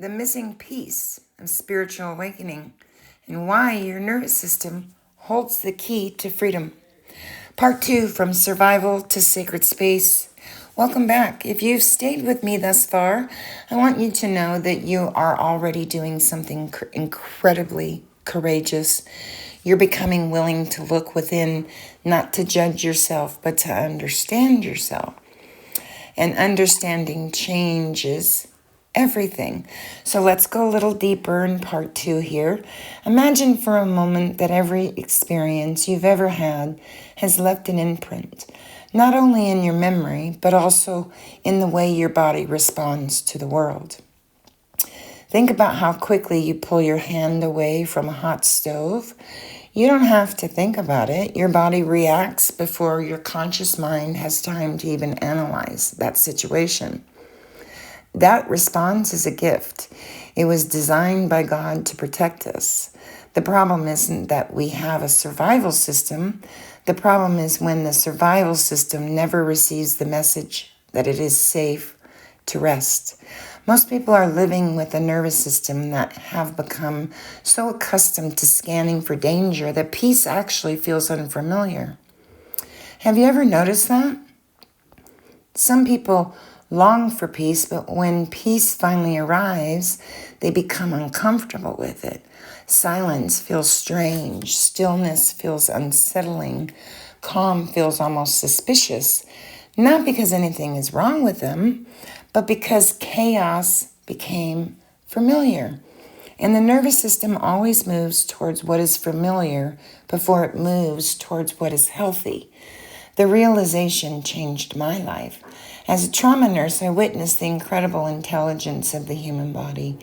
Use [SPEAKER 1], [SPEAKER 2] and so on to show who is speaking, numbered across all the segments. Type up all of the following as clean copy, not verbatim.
[SPEAKER 1] the missing piece of spiritual awakening and why your nervous system holds the key to freedom. Part 2, From Survival to Sacred Space. Welcome back. If you've stayed with me thus far, I want you to know that you are already doing something incredibly courageous. You're becoming willing to look within, not to judge yourself, but to understand yourself. And understanding changes everything. So let's go a little deeper in part 2 here. Imagine for a moment that every experience you've ever had has left an imprint, not only in your memory, but also in the way your body responds to the world. Think about how quickly you pull your hand away from a hot stove. You don't have to think about it. Your body reacts before your conscious mind has time to even analyze that situation. That response is a gift. It was designed by God to protect us. The problem isn't that we have a survival system. The problem is when the survival system never receives the message that it is safe to rest. Most people are living with a nervous system that have become so accustomed to scanning for danger that peace actually feels unfamiliar. Have you ever noticed that? Some people long for peace, but when peace finally arrives, they become uncomfortable with it. Silence feels strange. Stillness feels unsettling. Calm feels almost suspicious. Not because anything is wrong with them, but because chaos became familiar. And the nervous system always moves towards what is familiar before it moves towards what is healthy. The realization changed my life. As a trauma nurse, I witnessed the incredible intelligence of the human body.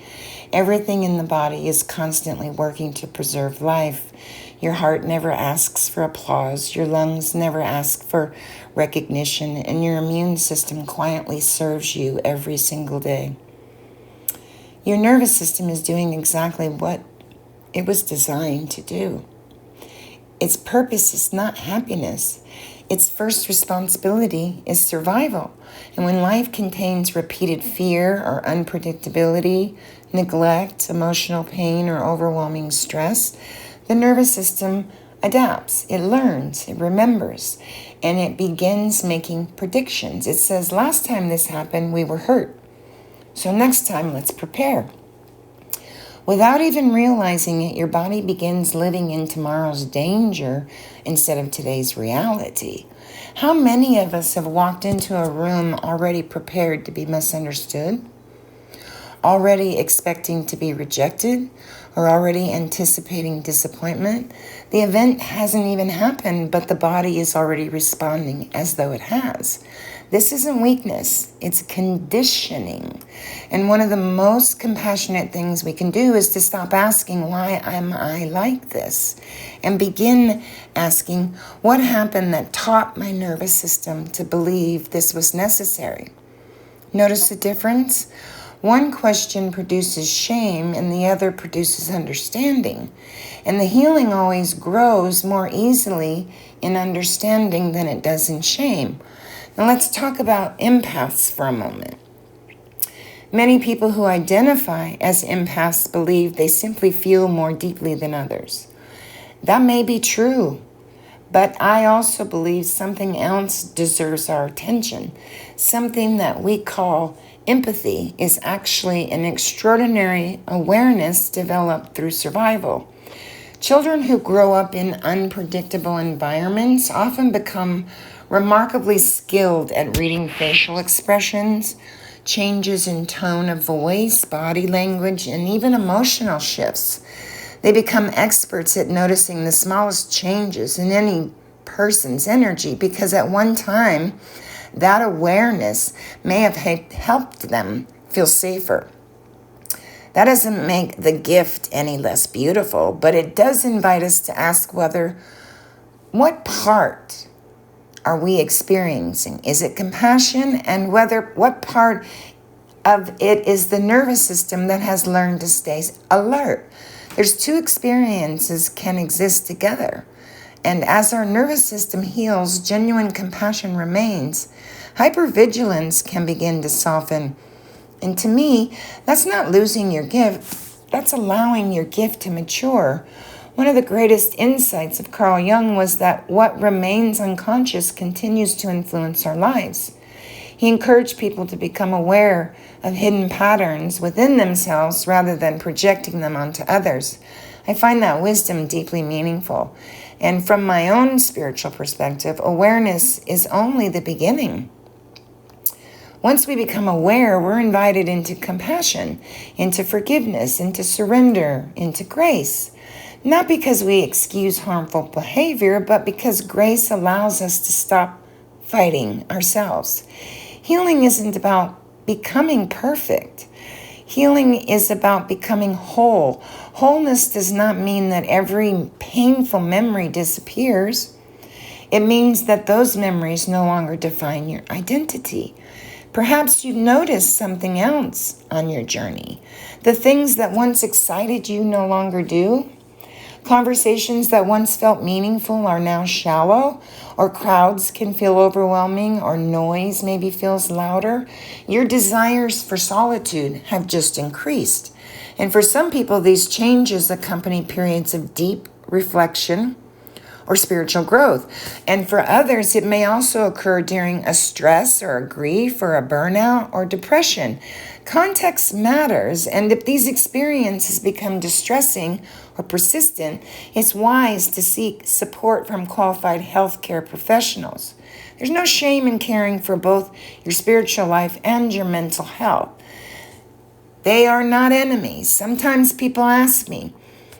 [SPEAKER 1] Everything in the body is constantly working to preserve life. Your heart never asks for applause, your lungs never ask for recognition, and your immune system quietly serves you every single day. Your nervous system is doing exactly what it was designed to do. Its purpose is not happiness. Its first responsibility is survival. And when life contains repeated fear or unpredictability, neglect, emotional pain, or overwhelming stress, the nervous system adapts, it learns, it remembers, and it begins making predictions. It says, last time this happened, we were hurt. So next time, let's prepare. Without even realizing it, your body begins living in tomorrow's danger instead of today's reality. How many of us have walked into a room already prepared to be misunderstood? Already expecting to be rejected? Or already anticipating disappointment? The event hasn't even happened, but the body is already responding as though it has. This isn't weakness, it's conditioning. And one of the most compassionate things we can do is to stop asking, why am I like this? And begin asking, what happened that taught my nervous system to believe this was necessary? Notice the difference? One question produces shame and the other produces understanding. And the healing always grows more easily in understanding than it does in shame. Now let's talk about empaths for a moment. Many people who identify as empaths believe they simply feel more deeply than others. That may be true, but I also believe something else deserves our attention. Something that we call empathy is actually an extraordinary awareness developed through survival. Children who grow up in unpredictable environments often become remarkably skilled at reading facial expressions, changes in tone of voice, body language, and even emotional shifts. They become experts at noticing the smallest changes in any person's energy because at one time, that awareness may have helped them feel safer. That doesn't make the gift any less beautiful, but it does invite us to ask what part are we experiencing? Is it compassion? And what part of it is the nervous system that has learned to stay alert? There's two experiences can exist together. And as our nervous system heals, genuine compassion remains. Hypervigilance can begin to soften And to me, that's not losing your gift, that's allowing your gift to mature. One of the greatest insights of Carl Jung was that what remains unconscious continues to influence our lives. He encouraged people to become aware of hidden patterns within themselves rather than projecting them onto others. I find that wisdom deeply meaningful. And from my own spiritual perspective, awareness is only the beginning. Once we become aware, we're invited into compassion, into forgiveness, into surrender, into grace. Not because we excuse harmful behavior, but because grace allows us to stop fighting ourselves. Healing isn't about becoming perfect. Healing is about becoming whole. Wholeness does not mean that every painful memory disappears. It means that those memories no longer define your identity. Perhaps you've noticed something else on your journey. The things that once excited you no longer do. Conversations that once felt meaningful are now shallow, or crowds can feel overwhelming, or noise maybe feels louder. Your desires for solitude have just increased. And for some people, these changes accompany periods of deep reflection or spiritual growth. And for others, it may also occur during a stress or a grief or a burnout or depression. Context matters, and if these experiences become distressing or persistent, it's wise to seek support from qualified healthcare professionals. There's no shame in caring for both your spiritual life and your mental health. They are not enemies. Sometimes people ask me,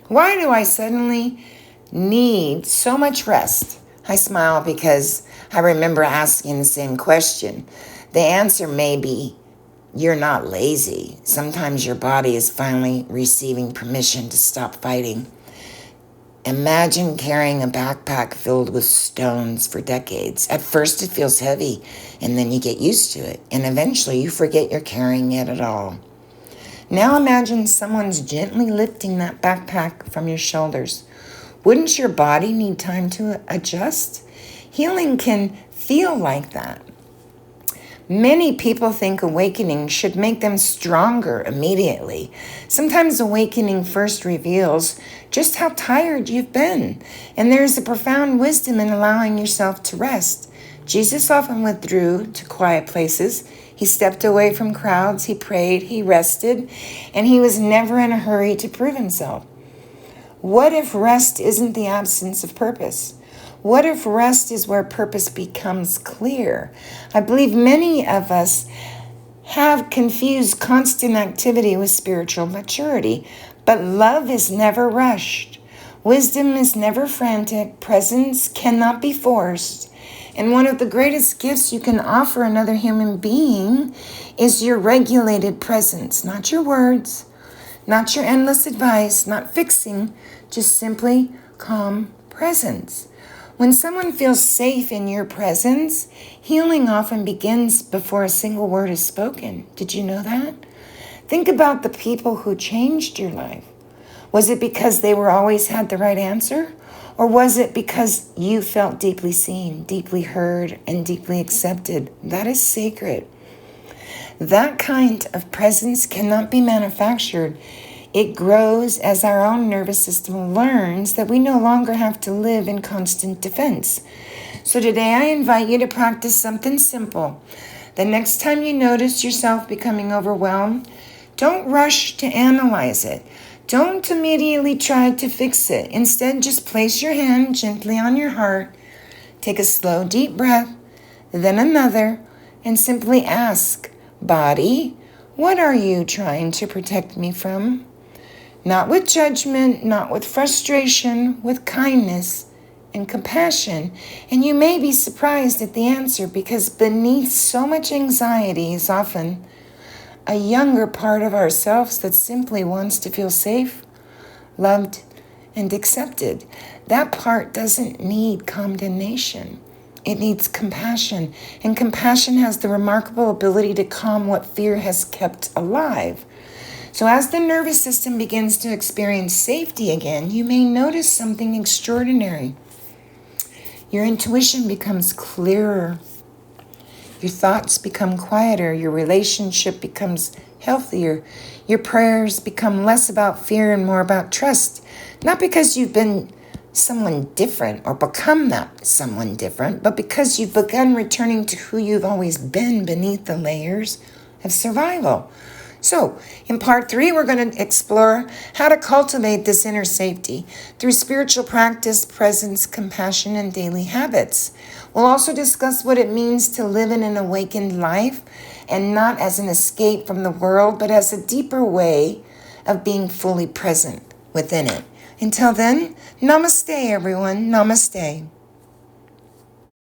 [SPEAKER 1] why do I suddenly need so much rest? I smile because I remember asking the same question. The answer may be, you're not lazy. Sometimes your body is finally receiving permission to stop fighting. Imagine carrying a backpack filled with stones for decades. At first it feels heavy, and then you get used to it, and eventually you forget you're carrying it at all. Now imagine someone's gently lifting that backpack from your shoulders. Wouldn't your body need time to adjust? Healing can feel like that. Many people think awakening should make them stronger immediately. Sometimes awakening first reveals just how tired you've been, and there's a profound wisdom in allowing yourself to rest. Jesus often withdrew to quiet places. He stepped away from crowds, he prayed, he rested, and he was never in a hurry to prove himself. What if rest isn't the absence of purpose? What if rest is where purpose becomes clear? I believe many of us have confused constant activity with spiritual maturity, but love is never rushed. Wisdom is never frantic. Presence cannot be forced. And one of the greatest gifts you can offer another human being is your regulated presence, not your words, not your endless advice, not fixing, just simply calm presence. When someone feels safe in your presence, healing often begins before a single word is spoken. Did you know that? Think about the people who changed your life. Was it because they always had the right answer? Or was it because you felt deeply seen, deeply heard, and deeply accepted? That is sacred. That kind of presence cannot be manufactured. It grows as our own nervous system learns that we no longer have to live in constant defense. So today I invite you to practice something simple. The next time you notice yourself becoming overwhelmed, don't rush to analyze it. Don't immediately try to fix it. Instead, just place your hand gently on your heart, take a slow, deep breath, then another, and simply ask, Body, what are you trying to protect me from? Not with judgment, not with frustration, with kindness and compassion. And you may be surprised at the answer, because beneath so much anxiety is often a younger part of ourselves that simply wants to feel safe, loved, and accepted. That part doesn't need condemnation. It needs compassion. And compassion has the remarkable ability to calm what fear has kept alive. So as the nervous system begins to experience safety again, you may notice something extraordinary. Your intuition becomes clearer. Your thoughts become quieter. Your relationship becomes healthier. Your prayers become less about fear and more about trust. Not because you've been someone different or become that someone different, but because you've begun returning to who you've always been beneath the layers of survival. So, in part 3, we're going to explore how to cultivate this inner safety through spiritual practice, presence, compassion, and daily habits. We'll also discuss what it means to live in an awakened life, and not as an escape from the world, but as a deeper way of being fully present within it. Until then, namaste, everyone. Namaste.